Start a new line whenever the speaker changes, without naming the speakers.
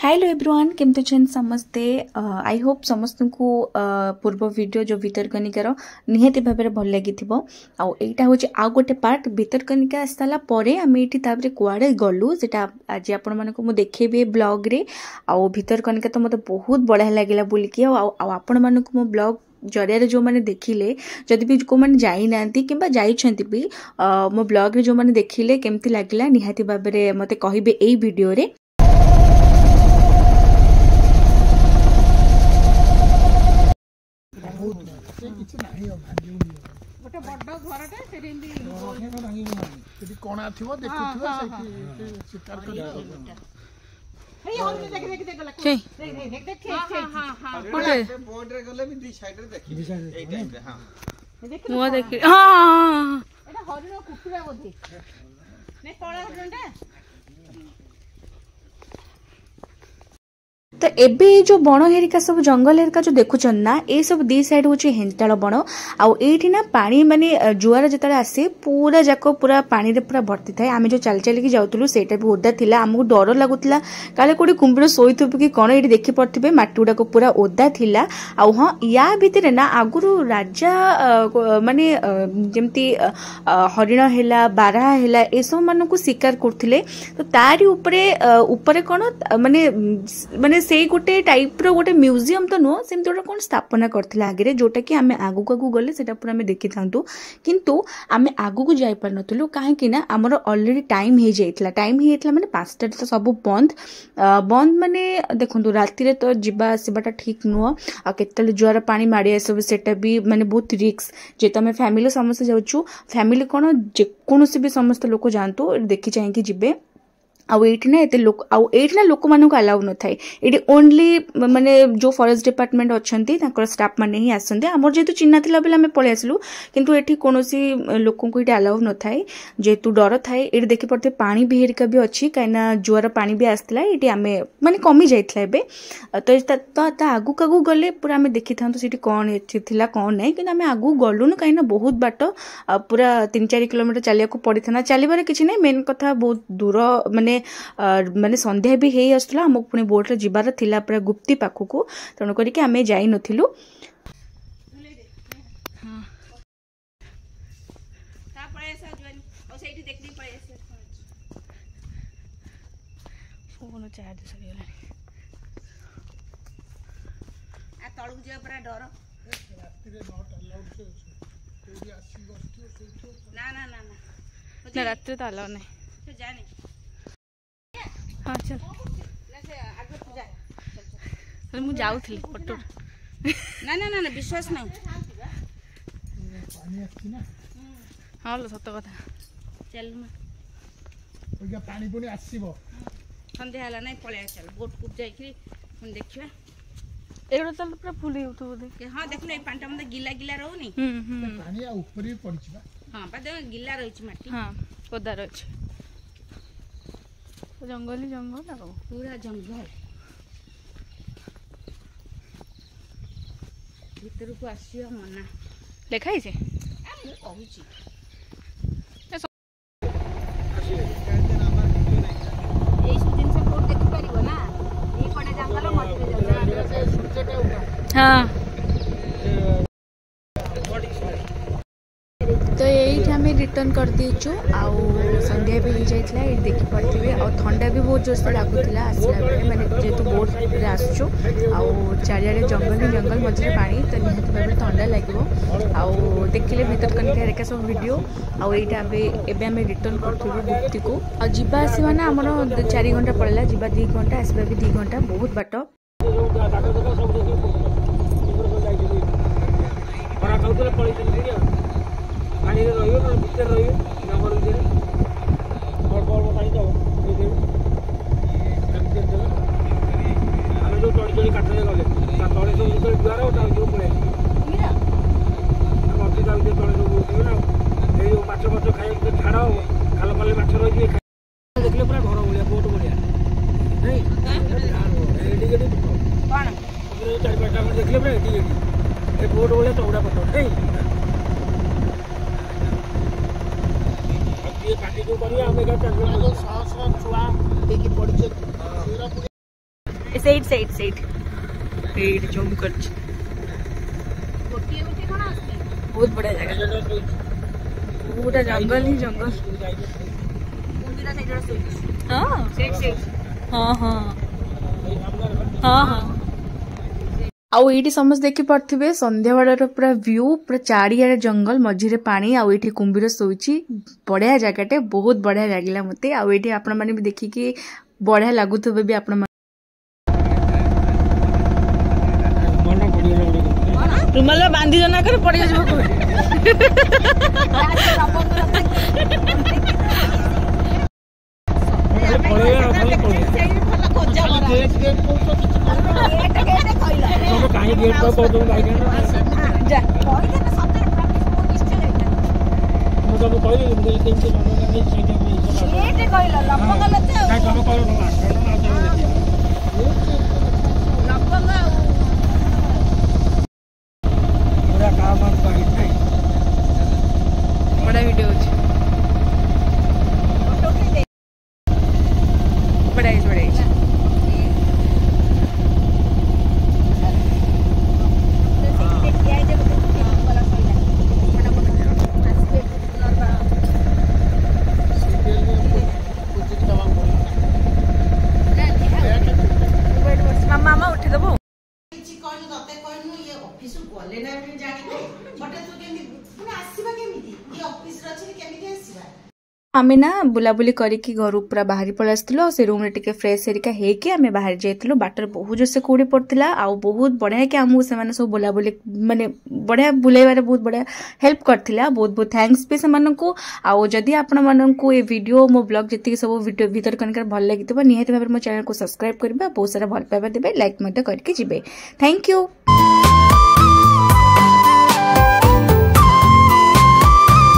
Hello everyone केमती अच्छे समस्ते आई होप समस्त को पूर्व वीडियो जो भितरकनिकार निहाती भाव में भल लगी आईटा हूँ आउ गोटे पार्ट भितरकनिका आसी सारा आम ये कुआड़े गलु से आज आपण मानक देखेबी ब्लॉग रे आउ भितरकनिका तो मतलब बहुत बढ़िया लगे बुलिकी आपण मानक मो ब्लॉग जरिया जो मैंने देखिले जदि भी को मैंने जाई नांती किंबा जाइछंती भी मो ब्लॉग रे जो मैंने देखिले केमती लागला निहाती भाव में मते कहिबे एई वीडियो रे।
गोटे बड़ घरटे सेठी कोना थिवो देखुथिवो सेठी शिकार करियो हे और देख देख देख देख देख देख कोटे बोर्ड रे गले भी दी साइड रे देखि ए टाइम रे हां मो देखि हां एटा हरिण कुकुरा बोधे नै कळा हरिणटा
तो एबे जो बण हेरिका सब जंगल हेरिका जो देखुचन ना ए सब दी साइड होची हेंताଳ बण आउ एठी ना पानी माने जुआर जतले आसे पूरा जाको पूरा पानी रे पूरा भर्ती थाए आमे जो चल चल के जाउतलु सेटा भी ओदा थिला हमहु डर लागुतला काले कोडी कुंबीर सोइथुब कि कोन एठी देखि पड़थिबे माटी उडा को पूरा ओदा थिला आउ हां या भितरे ना आगुरु राजा माने जेमती हरिण हेला बारा हेला ए सब मानको शिकार करथिले तो तारी ऊपरे कोन माने माने से गोटे टाइप रो गोटे म्यूजियम तो नुह सेमती गोटे कौन स्थापना करथिला आगे जोटा कि आमे आगु को गले सेटा पूरा आमे देखि थांतु किंतु आमे आगु को जाई पर नथुलु काहे कि ना हमर ऑलरेडी टाइम हे जाइतला माने 5टा तो सब बंद माने देखंतु राती रे तो जिबा आसीबाटा ठीक नुह आ केतले जुआर पानी माडी सब सेटा भी माने बहुत रिस्क जे तमे फैमिली समस्त जाउछु फैमिली कोन जे कोनोसी भी समस्त लोक जानतु देखि चाहि कि जिबे आउ एठी ना एते लोक आउ एठी ना लोक मानक अलाउ न थाए एठी ओनली माने जो फॉरेस्ट डिपार्टमेंट अछंती ताकर स्टाफ माने ही आसंते हमर जेतु चिन्ना थिला बेला हमें पळे आसलु किंतु एठी कोनोसी लोकन को एठी अलाउ न थाए जेतु डर थाए एठी देखि पड़ते पानी भी हेरिका भी अछि काइना जुआर पानी भी आस्तला एठी हमें माने कमी जाइतला एबे तो आगु कागु गले पूरा हमें देखि थांतो सेठी कोन एठी थिला कोन नै किंतु हमें आगु गलु न काइना बहुत बाट पूरा 3-4 किलोमीटर चलिया को पड़िथना चलिबार किछि नै मेन कथा बहुत दूर माने माने संध्या भी हेई आसला हम पुणी बोट रे जिबार थिला पूरा गुप्ती पाखु को तण करिके आमे जाई नथिलु हां ता पळे ऐसा जवानी ओ सेठी देखनी पळे ऐसे फोन चार्ज सरी गेला आ तळु जे पूरा डर राती रे नॉट अलाउड से कोई आसी बसतो ना ना ना ना रात रे तो अलाउ नहीं तो जाने हाँ चल मु जाऊ थी फोटो ना ना ना विश्वास नहीं हाँ लो सत कथा चल पानी पुणी आसो सन्ध्या है ना पलि चल बोट को जाइए देखिए एगुड़ा चल पूरा फुल बोधे हाँ देख लो पानी मतलब गिला गिला रोनी पानी ऊपर ही पड़ी हाँ गिला रही माटी हाँ ओदा रही जंगल ही जंगल पूरा जंगल भीतर को आसिया मना लिखाई से हाँ तो यही हमें रिटर्न कर दीचु आउ संध्या भी हो जाइए ये देखी पड़े और ठंडा भी बहुत जोर से लगुला आसला बेले मैंने जेहेतु बोट रे आसुचु आउ चारियाडे जंगल ही जंगल मझे पानी तो निहाती भाव ठंडा लगे आउ देखिले भितरकनिका हेरिका सब वीडियो आउ एटा एबे हमें रिटर्न करथुलु गुप्ती को आ जिबा आसीबा ना हमर 4 घंटा पड़ला जिबा 2 घंटा आसीबा भी 2 घंटा बहुत बाट पानी रहियो न भितर रहियो जंगल भितर बड़ पानी जाओ आमे जो टोडी काटले गले ता तळे सब भितर दुआर ता जो पळे मीरा मर्जी ता भितर तळे सब उठियो ना ए माछ माछ खाइ के छाड़ो खाल खाल माछ रहि देखले पूरा घर भलिया बोट भलिया नै एडी गेडी कोन चार पांचटा देखले पूरा एडी गेडी ए बोट भलिया चौड़ा पटो नै ये पार्टी को करिया हमें का चल छुआ देखि पड़ी ସେଇଠି ସେଇଠି ସେଇଠି ଏଇଠି ଜୁମ୍ କରୁଛି। ବହୁତ ବଢିଆ ଜାଗା, ପୁରା ଜଙ୍ଗଲ ହିଁ ଜଙ୍ଗଲ। ହଁ ହଁ ହଁ ହଁ। ଆଉ ଏଇଠି ସମସ୍ତେ ଦେଖି ପାରୁଥିବେ ସନ୍ଧ୍ୟା ବେଳର ପୁରା व्यू, ପୁରା ଚାରିଆଡେ ଜଙ୍ଗଲ, ମଝିରେ ପାଣି, ଆଉ ଏଇଠି କୁମ୍ଭୀର ଶୋଇଛି। ବଢିଆ ଜାଗାଟେ, ବହୁତ ବଢିଆ ଲାଗିଲା ମତେ। ଆଉ ଏଇଠି ଆପଣ ମାନେ ବି ଦେଖିକି ବଢିଆ ଲାଗୁଥିବେ ବି ଆପଣ। ରୁମାଲ ବାନ୍ଧି ଜନା କରି ପଡି ଯିବ। बड़ा वीडियो बड़ा मामा उठे देबो आमे ना बुलाबुली करके घर पूरा बाहर पलि आसलु। से रूम रे फ्रेश हेरिका हेकि आमे बाहर जाइलु। बाटर बहुत जोर से कूड़ी पड़ता आउ बहुत बढ़िया कि आमको से सब बुलाबुली माने बढ़िया बुलेबारे बहुत बढ़िया हेल्प करथिला। बहुत बहुत थैंक्स भी से आउ जदि आपण माननकु ए वीडियो मो ब्लॉग जति सब वीडियो भीतर कनकर भल लागितबा निहाती भाबे मो चैनल को सब्सक्राइब करबा, बहुत सारा भल पाइबा देबे, लाइक मते करके जिबे। Thank you.